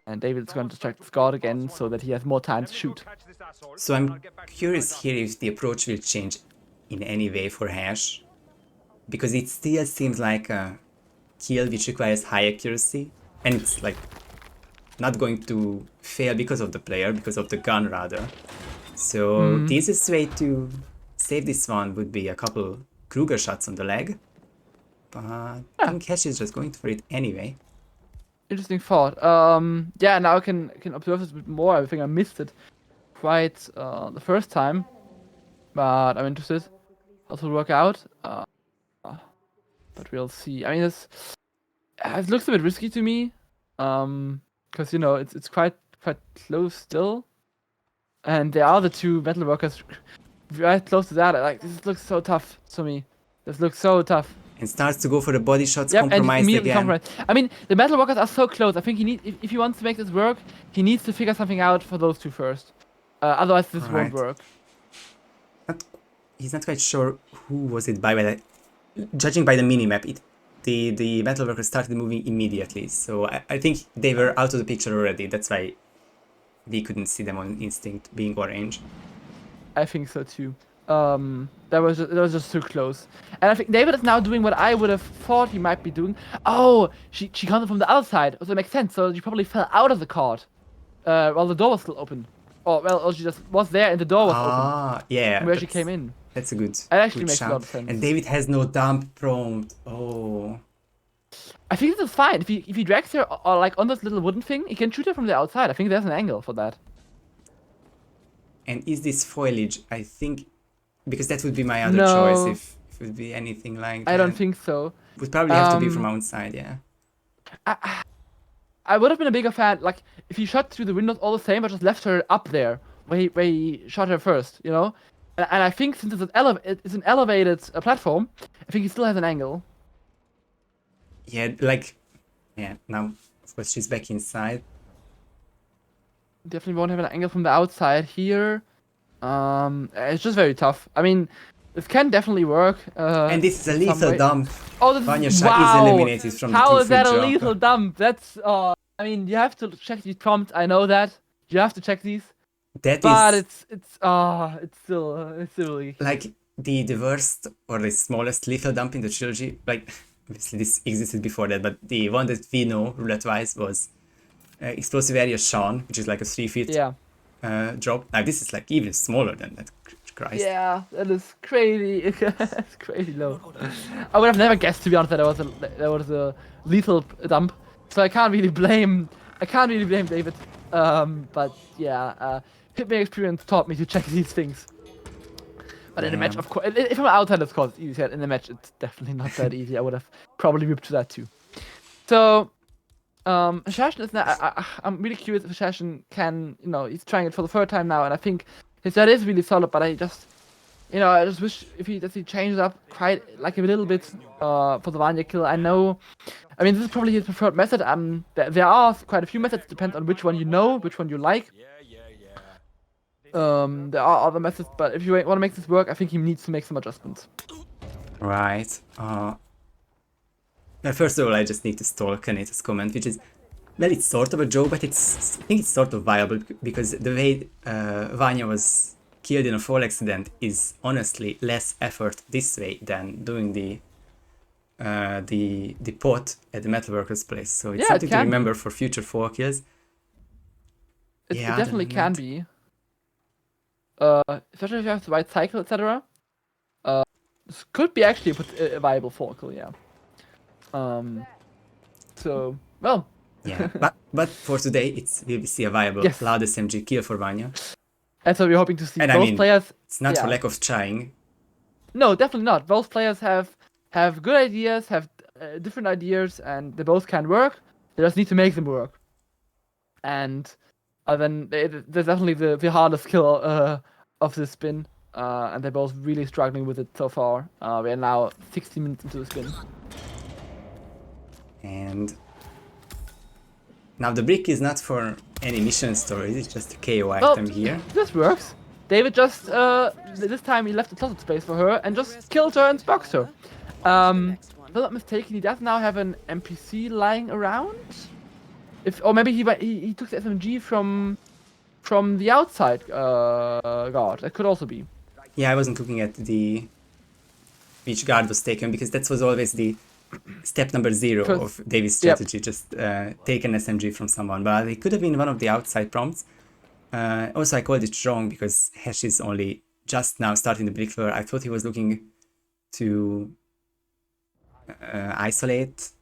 And David's going to distract Scott again so that he has more time to shoot. So I'm curious here if the approach will change in any way for Hash, because it still seems like a kill which requires high accuracy, and it's like not going to fail because of the player, because of the gun rather. So the easiest way to save this one would be a couple Kruger shots on the leg, but I think Hash is just going for it anyway. Interesting thought. Yeah, now I can observe this a bit more. I think I missed it quite the first time, but I'm interested how it will work out. But we'll see. I mean, it looks a bit risky to me, because you know it's quite close still, and there are the two metal workers right close to that. Like this looks so tough to me. This looks so tough. And starts to go for the body shots, compromised again. I mean, the metal workers are so close. I think if he wants to make this work, he needs to figure something out for those two first. Otherwise, this won't work. He's not quite sure who was it by, but judging by the minimap, the metal workers started moving immediately. So I think they were out of the picture already. That's why we couldn't see them on instinct being orange. I think so too. That was just too close. And I think David is now doing what I would have thought he might be doing. Oh, she counted from the other side, so it makes sense. So she probably fell out of the cart while the door was still open. Or she just was there and the door was open. Yeah. Where she came in. That's a good. It actually makes a lot of sense. And David has no dump prompt. Oh. I think this is fine. If he drags her or like on this little wooden thing, he can shoot her from the outside. I think there's an angle for that. And is this foliage? I think. Because that would be my other choice if it would be anything like that. I don't think so. Would probably have to be from outside, yeah. I would have been a bigger fan, like, if he shot through the windows all the same, but just left her up there, where he shot her first, you know? And I think since it's an elevated platform, I think he still has an angle. Yeah, now, of course, she's back inside. Definitely won't have an angle from the outside here. It's just very tough. I mean, this can definitely work. And this is a lethal dump. Oh, Vanya is eliminated from the How is that a drop. lethal dump? That's I mean, you have to check these prompts. I know that. You have to check these. But it's still really like the worst or the smallest lethal dump in the trilogy. Like obviously this existed before that, but the one that we know roulette-wise was explosive area Sean, which is like a 3 feet. Drop. Now this is like even smaller than that. Christ. Yeah, that is crazy. It's crazy low. I would have never guessed, to be honest, that there was a lethal dump. So I can't really blame David. But yeah, HITMAN experience taught me to check these things. But in the match, of course, if I'm outside, of course, it's easy. In the match, it's definitely not that easy. I would have probably ripped to that too. So Hashashin is now. I'm really curious if Hashashin can. He's trying it for the third time now, and I think his set is really solid. But I just wish if he changes up quite like a little bit for the Vanya kill. I know. I mean, this is probably his preferred method. There are quite a few methods. Depends on which one you know, which one you like. There are other methods, but if you want to make this work, I think he needs to make some adjustments. Right. Well, first of all, I just need to stall Kaneta's comment, which is, well, it's sort of a joke, but I think it's sort of viable because the way Vanya was killed in a fall accident is honestly less effort this way than doing the pot at the metalworkers place. So it's something to remember for future fall kills. It definitely can be. Especially if you have the right cycle, etc. This could be actually a viable fall kill, yeah. So, well. Yeah, but for today, we will see a viable loud SMG kill for Vanya. And so we're hoping to see and both players. It's not for lack of trying. No, definitely not. Both players have good ideas, have different ideas, and they both can work. They just need to make them work. And then there's definitely the hardest kill of this spin. And they're both really struggling with it so far. We are now 60 minutes into the spin. And now the brick is not for any mission stories, it's just a KO item here. This works. David just, this time he left the closet space for her and just killed her and boxed her. If I'm not mistaken, he does now have an NPC lying around? Or maybe he took the SMG from the outside guard. That could also be. Yeah, I wasn't looking at which guard was taken because that was always the step number 0 of David's strategy, just take an SMG from someone, but it could have been one of the outside prompts. Also, I called it wrong because Hash is only just now starting the brick floor. I thought he was looking to isolate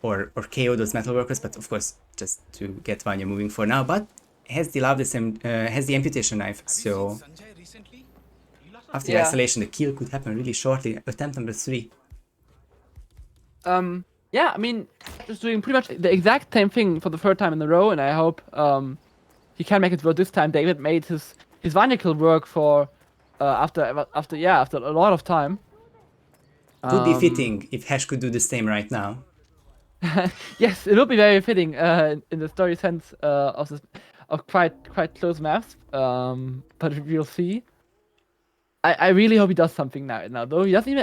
or KO those metalworkers, but of course just to get Vanya moving for now, but has the loudest has the amputation knife, so after the isolation the kill could happen really shortly. Attempt number 3. Yeah, I mean, just doing pretty much the exact same thing for the third time in a row, and I hope he can make it work this time. David made his Vanya kill work for after a lot of time. Would be fitting if Hash could do the same right now. Yes, it would be very fitting in the story sense of quite close maps. But we'll see. I really hope he does something now though. He doesn't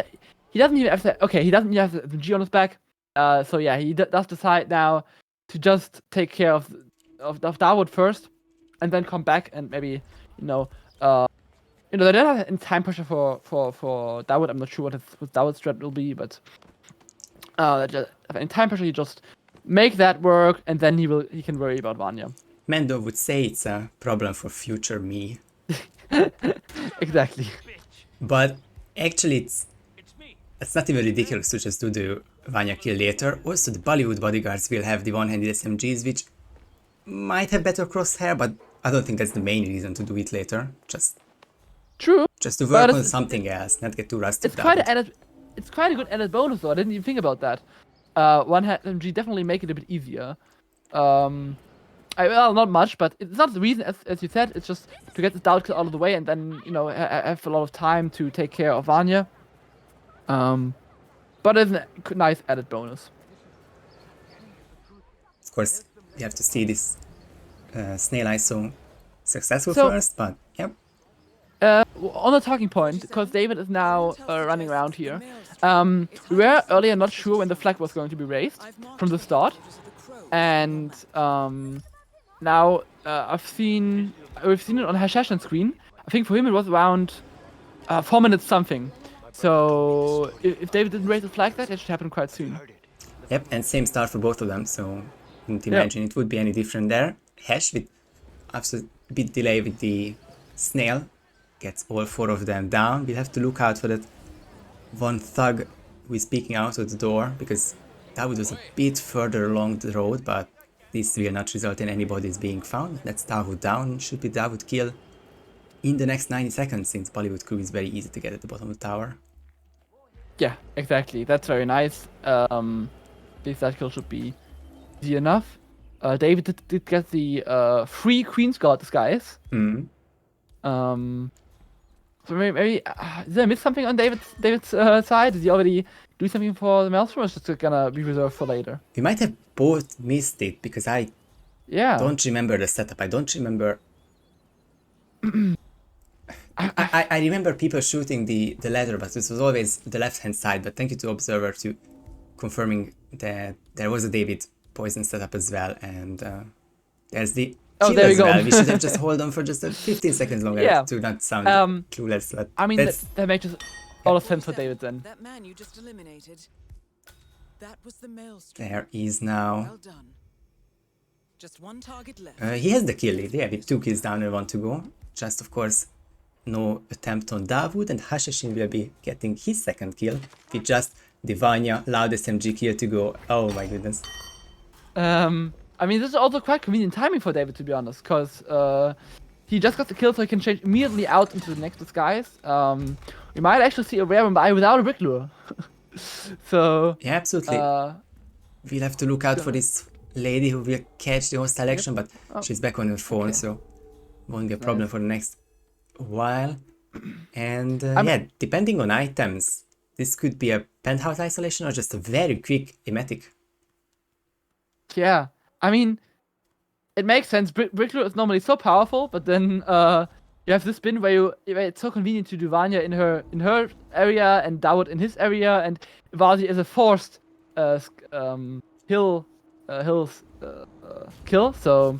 even have to. Okay, he doesn't even have the G on his back. So yeah, he does decide now to just take care of Dawood first, and then come back and maybe they don't have any time pressure for Dawood. I'm not sure what Dawood's strat will be, but in time pressure, he just make that work, and then he can worry about Vanya. Mendo would say it's a problem for future me. Exactly. But actually, it's not even ridiculous to just do the Vanya kill later. Also, the Bollywood bodyguards will have the one-handed SMGs, which might have better crosshair, but I don't think that's the main reason to do it later. Just to work on something else, not get too rusty. It's quite a good added bonus though. I didn't even think about that. One-handed SMG definitely make it a bit easier. Well, not much, but it's not the reason, as you said. It's just to get the doubt kill out of the way, and then have a lot of time to take care of Vanya. But it's a nice added bonus. Of course, you have to see this snail ISO successful first, but yep. On the talking point, because David is now running around here, we were earlier not sure when the flag was going to be raised from the start, and now we've seen it on Hashashin's screen. I think for him it was around 4 minutes something. So if David didn't raise the flag, that should happen quite soon. Yep, and same start for both of them, so I didn't imagine it would be any different there. Hash, with after a bit delay with the snail, gets all 4 of them down. We'll have to look out for that one thug who is peeking out of the door, because that was a bit further along the road, but this will not result in anybody's being found. That's Dawood down. Should be Dawood kill in the next 90 seconds, since Bollywood crew is very easy to get at the bottom of the tower. Yeah, exactly. That's very nice. This kill should be easy enough. David did get the free Queen's Guard disguise. Mm. So maybe did I miss something on David's side? Did he already do something for the Maelstrom, or is it gonna be reserved for later? We might have both missed it because I don't remember the setup. I don't remember. I remember people shooting the ladder, but this was always the left-hand side. But thank you to Observer to confirming that there was a David poison setup as well, and there's the kill there we as go. well. We should have just hold on for just 15 seconds longer to not sound clueless. But I mean, that makes a lot of sense for David then. That man you just eliminated. That was the Maelstrom. there is now. Well done. Just one target left. He has the kill lead, yeah, with 2 kills down and 1 to go. Just, of course, no attempt on Dawood, and Hashashin will be getting his second kill with just the Vanya loud SMG kill to go. Oh my goodness. I mean, this is also quite convenient timing for David, to be honest, because he just got the kill, so he can change immediately out into the next disguise. We might actually see a rare one by without a brick lure. So yeah, absolutely. We'll have to look out for this lady who will catch the hostile action, but she's back on her phone, so won't be a problem for the next while. And yeah, depending on items, this could be a penthouse isolation or just a very quick emetic. Yeah, I mean, it makes sense. Brick lure is normally so powerful, but then you have this spin where it's so convenient to do Vanya in her area and Dawood in his area, and Vazi is a forced hills kill. So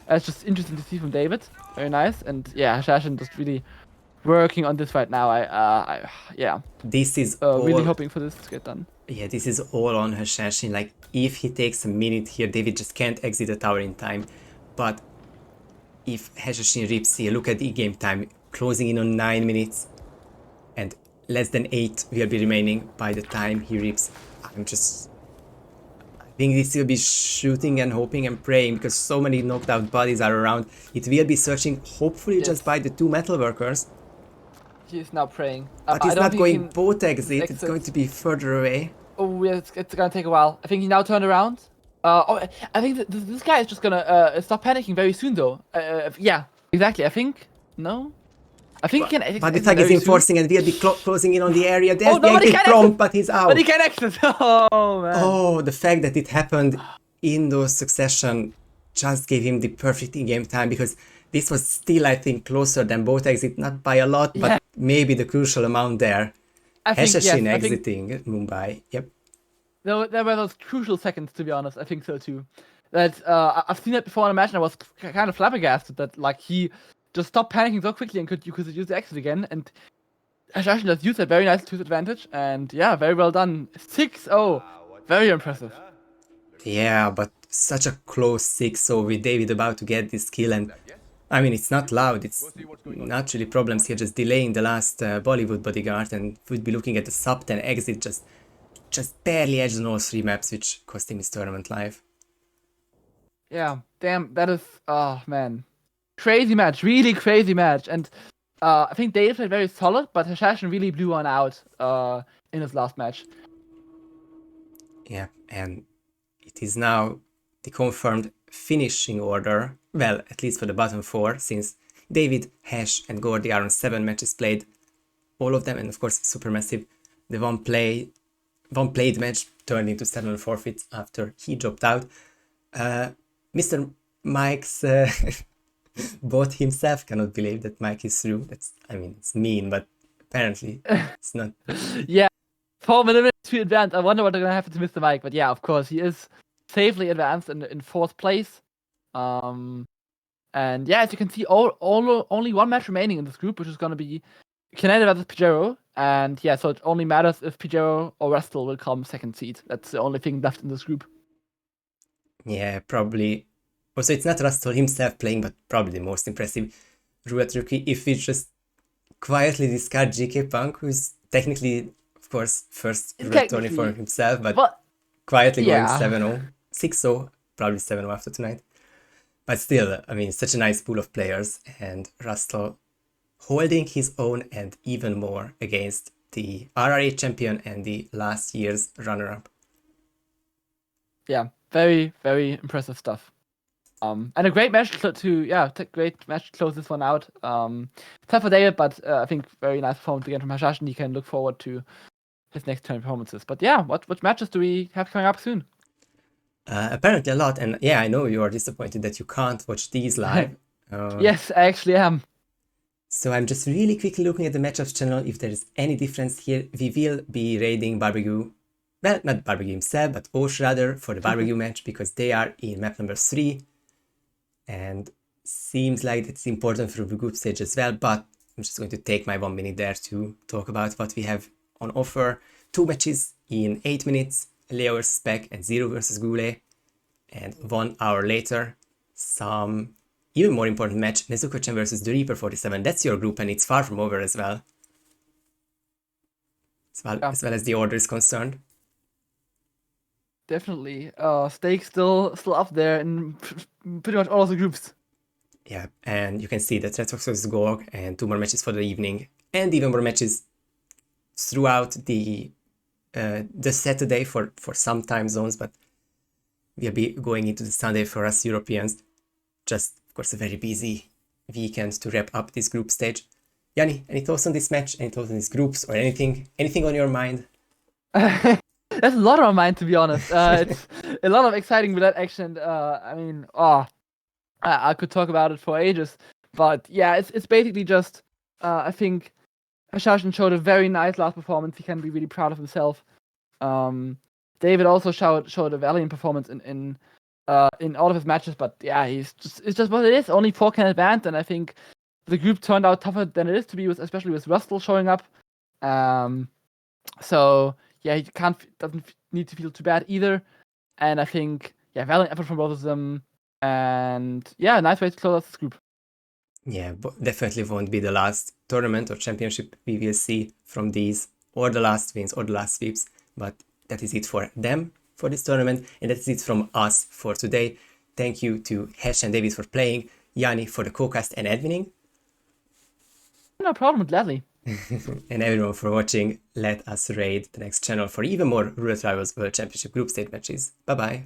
it's just interesting to see from David. Very nice, and yeah, Hashashin just really working on this right now. This is really hoping for this to get done. Yeah, this is all on Hashashin. Like, if he takes a minute here, David just can't exit the tower in time. But if Hashashin rips here, look at the game time, closing in on 9 minutes, and less than 8 will be remaining by the time he rips. I think this will be shooting and hoping and praying because so many knocked out bodies are around. It will be searching, hopefully just by the 2 metal workers. He is now praying. But he's not going both exit, it's going to be further away. Oh, yeah, it's gonna take a while. I think he now turned around. I think this guy is just gonna stop panicking very soon, though. Yeah, exactly. I think I think he can. But the tag is enforcing and we'll be closing in on the area. There's the he exit prompt, but he's out. But he can exit. Oh man. Oh, the fact that it happened in those succession just gave him the perfect in-game time because this was still, I think, closer than both exit, not by a lot, but maybe the crucial amount there. Hashashin exiting Mumbai. Yep. There were those crucial seconds, to be honest. I think so too. That I've seen that before in a match, and I was kind of flabbergasted that like he just stopped panicking so quickly and could use the exit again. And Hashashin just used that very nice to his advantage. And yeah, very well done. 6-0. Very impressive. Yeah, but such a close 6-0 with David about to get this kill, and I mean, it's not loud, it's not really problems here, just delaying the last Bollywood bodyguard, and would be looking at the sub 10 exit, just barely edged on all 3 maps, which cost him his tournament life. Yeah, damn, that is, oh man. Crazy match, really crazy match, and I think David played very solid, but Hashashin really blew one out in his last match. Yeah, and it is now the confirmed finishing order, well, at least for the bottom 4, since David, Hash and Gordy are on 7 matches played, all of them, and of course Supermassive, the one played match turned into 7 forfeits after he dropped out. Mr. Mike's bot himself cannot believe that Mike is through. I mean, it's mean, but apparently it's not. Yeah, 4 minutes to advance. I wonder what they're gonna happen to Mr. Mike, but yeah, of course, he is safely advanced in 4th place. And yeah, as you can see, only 1 match remaining in this group, which is gonna be Canada versus Pajero. And yeah, so it only matters if Pajero or Restel will come 2nd seed. That's the only thing left in this group. Yeah, probably. Also, it's not Restel himself playing, but probably the most impressive Roulette rookie. If we just quietly discard GK Punk, who's technically, of course, first Roulette tourney for himself, but quietly going 7-0, 6-0, probably 7-0 after tonight. But still, I mean, such a nice pool of players, and Restel holding his own and even more against the RRA champion and the last year's runner-up. Yeah, very, very impressive stuff. And a great match great match to close this one out. Tough for David, but I think very nice performance again from Hashashin. He can look forward to his next turn performances. But yeah, what matches do we have coming up soon? Apparently a lot, and yeah, I know you are disappointed that you can't watch these live. Yes, I actually am. So I'm just really quickly looking at the matchups channel if there is any difference here. We will be raiding Barbecue, well, not Barbecue himself, but Osh rather, for the Barbecue match, because they are in map number 3. And seems like it's important for the group stage as well, but I'm just going to take my 1 minute there to talk about what we have on offer. 2 matches in 8 minutes, Leo vs Spec and Zero vs Goulet. And 1 hour later, some even more important match, Nezuko-chan vs the Reaper 47. That's your group and it's far from over as well. As well as the order is concerned. Definitely. Stakes still up there in pretty much all of the groups. Yeah, and you can see that Red Sox vs Gorg and 2 more matches for the evening. And even more matches throughout the Saturday for some time zones, but we'll be going into the Sunday for us Europeans. Just, of course, a very busy weekend to wrap up this group stage. Yanni, any thoughts on this match? Any thoughts on these groups or anything? Anything on your mind? There's a lot on my mind, to be honest. It's a lot of exciting roulette action. I could talk about it for ages. But yeah, it's basically just, I think Hashashin showed a very nice last performance. He can be really proud of himself. David also showed a valiant performance in all of his matches, but yeah, it's just what it is. Only 4 can advance, and I think the group turned out tougher than it is to be, especially with Russell showing up. So yeah, he doesn't need to feel too bad either. And I think valiant effort from both of them, and yeah, nice way to close out this group. Yeah, but definitely won't be the last tournament or championship we will see from these, or the last wins or the last sweeps, but that is it for them for this tournament, and that's it from us for today. Thank you to Hash and David for playing, Yanni for the co-cast and adminning. No problem, gladly. And everyone for watching. Let us raid the next channel for even more Roulette Rivals World Championship group stage matches. Bye bye.